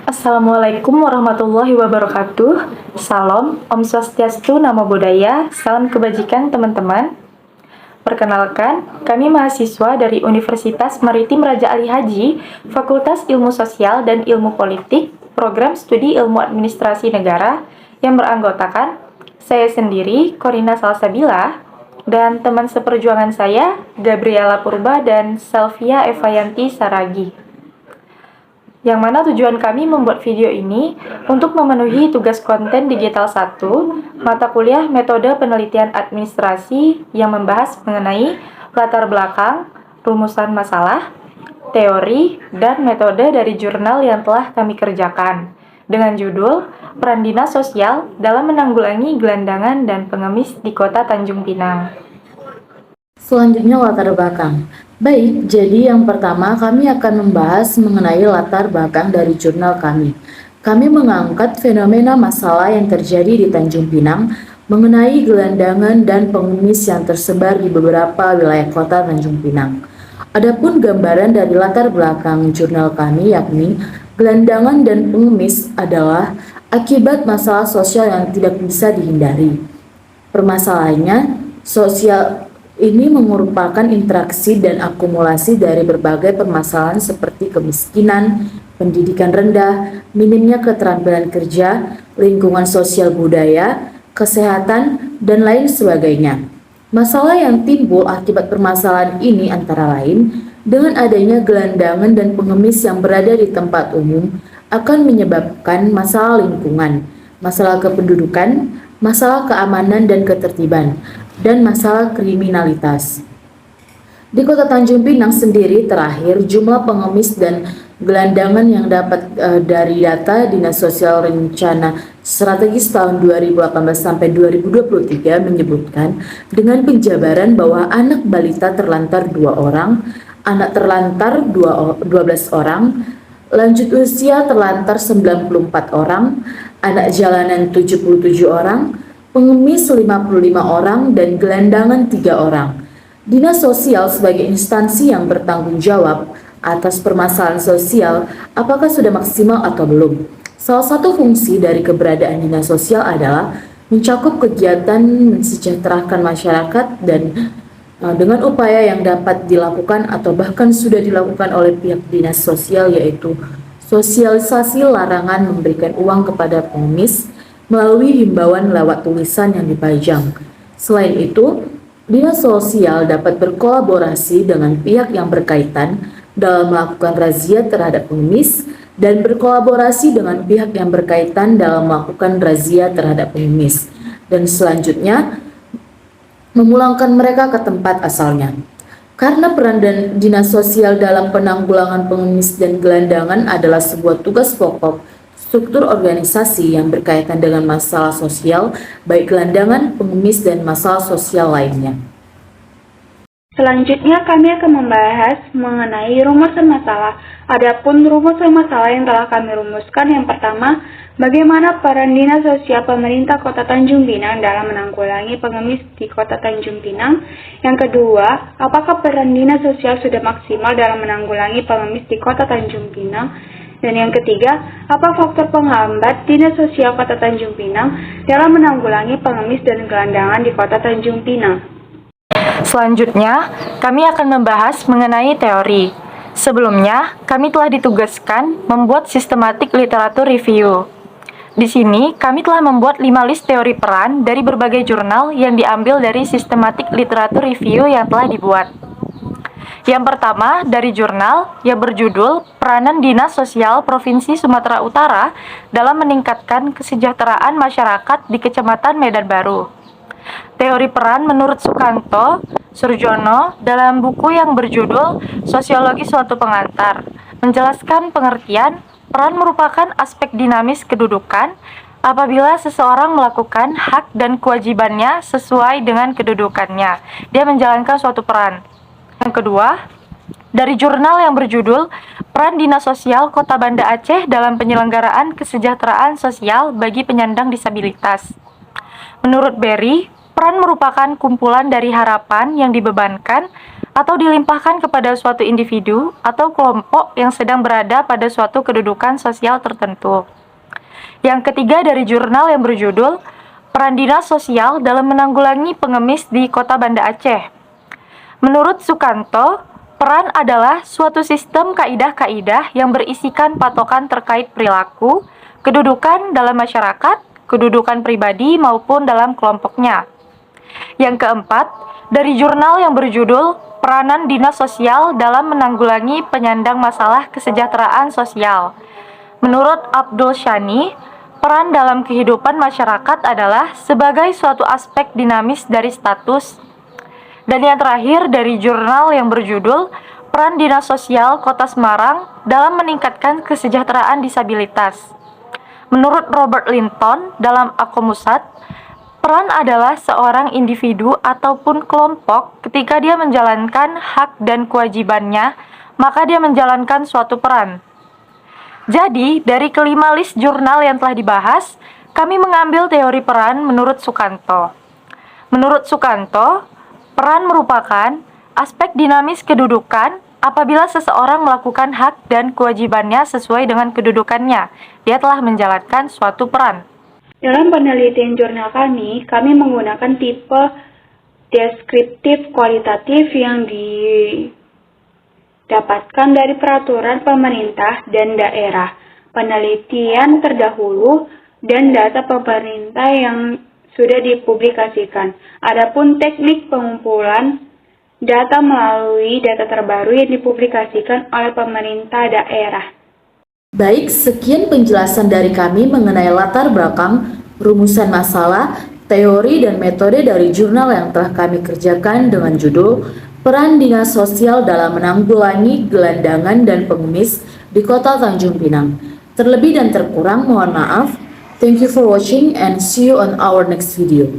Assalamualaikum warahmatullahi wabarakatuh. Salam, Om Swastiastu, Namo Buddhaya, salam kebajikan teman-teman. Perkenalkan, kami mahasiswa dari Universitas Maritim Raja Ali Haji, Fakultas Ilmu Sosial dan Ilmu Politik, Program Studi Ilmu Administrasi Negara, yang beranggotakan saya sendiri, Corina Salsabila, dan teman seperjuangan saya, Gabriela Purba dan Selvia Evayanti Saragi. Yang mana tujuan kami membuat video ini untuk memenuhi tugas konten digital 1, mata kuliah metode penelitian administrasi yang membahas mengenai latar belakang, rumusan masalah, teori, dan metode dari jurnal yang telah kami kerjakan, dengan judul Peran Dinas Sosial dalam Menanggulangi Gelandangan dan Pengemis di Kota Tanjung Pinang. Selanjutnya latar belakang. Baik, jadi yang pertama kami akan membahas mengenai latar belakang dari jurnal kami. Kami mengangkat fenomena masalah yang terjadi di Tanjung Pinang mengenai gelandangan dan pengemis yang tersebar di beberapa wilayah kota Tanjung Pinang. Adapun gambaran dari latar belakang jurnal kami yakni gelandangan dan pengemis adalah akibat masalah sosial yang tidak bisa dihindari. Permasalahannya, sosial ini merupakan interaksi dan akumulasi dari berbagai permasalahan seperti kemiskinan, pendidikan rendah, minimnya keterampilan kerja, lingkungan sosial budaya, kesehatan, dan lain sebagainya. Masalah yang timbul akibat permasalahan ini antara lain dengan adanya gelandangan dan pengemis yang berada di tempat umum akan menyebabkan masalah lingkungan, masalah kependudukan, masalah keamanan dan ketertiban, dan masalah kriminalitas. Di Kota Tanjung Pinang sendiri terakhir jumlah pengemis dan gelandangan yang dapat dari data Dinas Sosial Rencana Strategis tahun 2018 sampai 2023 menyebutkan dengan penjabaran bahwa anak balita terlantar 2 orang, anak terlantar 12 orang, lanjut usia terlantar 94 orang, anak jalanan 77 orang, pengemis 55 orang, dan gelandangan 3 orang. Dinas Sosial sebagai instansi yang bertanggung jawab atas permasalahan sosial apakah sudah maksimal atau belum? Salah satu fungsi dari keberadaan Dinas Sosial adalah mencakup kegiatan mensejahterakan masyarakat dan dengan upaya yang dapat dilakukan atau bahkan sudah dilakukan oleh pihak Dinas Sosial, yaitu sosialisasi larangan memberikan uang kepada pengemis melalui himbauan lewat tulisan yang dipajang. Selain itu, Dinas Sosial dapat berkolaborasi dengan pihak yang berkaitan dalam melakukan razia terhadap pengemis dan berkolaborasi dengan pihak yang berkaitan dalam melakukan razia terhadap pengemis, dan selanjutnya memulangkan mereka ke tempat asalnya. Karena peran dan Dinas Sosial dalam penanggulangan pengemis dan gelandangan adalah sebuah tugas pokok struktur organisasi yang berkaitan dengan masalah sosial, baik gelandangan, pengemis, dan masalah sosial lainnya. Selanjutnya kami akan membahas mengenai rumusan masalah. Adapun rumusan masalah yang telah kami rumuskan, yang pertama, bagaimana peran Dinas Sosial Pemerintah Kota Tanjung Pinang dalam menanggulangi pengemis di Kota Tanjung Pinang. Yang kedua, apakah peran Dinas Sosial sudah maksimal dalam menanggulangi pengemis di Kota Tanjung Pinang? Dan yang ketiga, apa faktor penghambat Dinas Sosial Kota Tanjung Pinang dalam menanggulangi pengemis dan gelandangan di Kota Tanjung Pinang? Selanjutnya, kami akan membahas mengenai teori. Sebelumnya, kami telah ditugaskan membuat sistematik literatur review. Di sini, kami telah membuat 5 list teori peran dari berbagai jurnal yang diambil dari sistematik literatur review yang telah dibuat. Yang pertama, dari jurnal yang berjudul Peranan Dinas Sosial Provinsi Sumatera Utara dalam Meningkatkan Kesejahteraan Masyarakat di Kecamatan Medan Baru. Teori peran menurut Sukanto Surjono dalam buku yang berjudul Sosiologi Suatu Pengantar, menjelaskan pengertian peran merupakan aspek dinamis kedudukan apabila seseorang melakukan hak dan kewajibannya sesuai dengan kedudukannya. Dia menjalankan suatu peran. Yang kedua, dari jurnal yang berjudul Peran Dinas Sosial Kota Banda Aceh dalam Penyelenggaraan Kesejahteraan Sosial bagi Penyandang Disabilitas. Menurut Berry, peran merupakan kumpulan dari harapan yang dibebankan atau dilimpahkan kepada suatu individu atau kelompok yang sedang berada pada suatu kedudukan sosial tertentu. Yang ketiga dari jurnal yang berjudul Peran Dinas Sosial dalam Menanggulangi Pengemis di Kota Banda Aceh. Menurut Sukanto, peran adalah suatu sistem kaidah-kaidah yang berisikan patokan terkait perilaku, kedudukan dalam masyarakat, kedudukan pribadi maupun dalam kelompoknya. Yang keempat, dari jurnal yang berjudul Peranan Dinas Sosial dalam Menanggulangi Penyandang Masalah Kesejahteraan Sosial. Menurut Abdul Shani, peran dalam kehidupan masyarakat adalah sebagai suatu aspek dinamis dari status. Dan yang terakhir dari jurnal yang berjudul Peran Dinas Sosial Kota Semarang dalam Meningkatkan Kesejahteraan Disabilitas. Menurut Robert Linton dalam Akomusat, peran adalah seorang individu ataupun kelompok ketika dia menjalankan hak dan kewajibannya, maka dia menjalankan suatu peran. Jadi, dari kelima list jurnal yang telah dibahas, kami mengambil teori peran menurut Sukanto. Menurut Sukanto, peran merupakan aspek dinamis kedudukan apabila seseorang melakukan hak dan kewajibannya sesuai dengan kedudukannya. Dia telah menjalankan suatu peran. Dalam penelitian jurnal kami menggunakan tipe deskriptif kualitatif yang didapatkan dari peraturan pemerintah dan daerah, penelitian terdahulu, dan data pemerintah yang sudah dipublikasikan. Adapun teknik pengumpulan data melalui data terbaru yang dipublikasikan oleh pemerintah daerah. Baik, sekian penjelasan dari kami mengenai latar belakang, rumusan masalah, teori dan metode dari jurnal yang telah kami kerjakan dengan judul Peran Dinas Sosial dalam Menanggulangi Gelandangan dan Pengemis di Kota Tanjung Pinang. Terlebih dan terkurang mohon maaf. Thank you for watching and see you on our next video.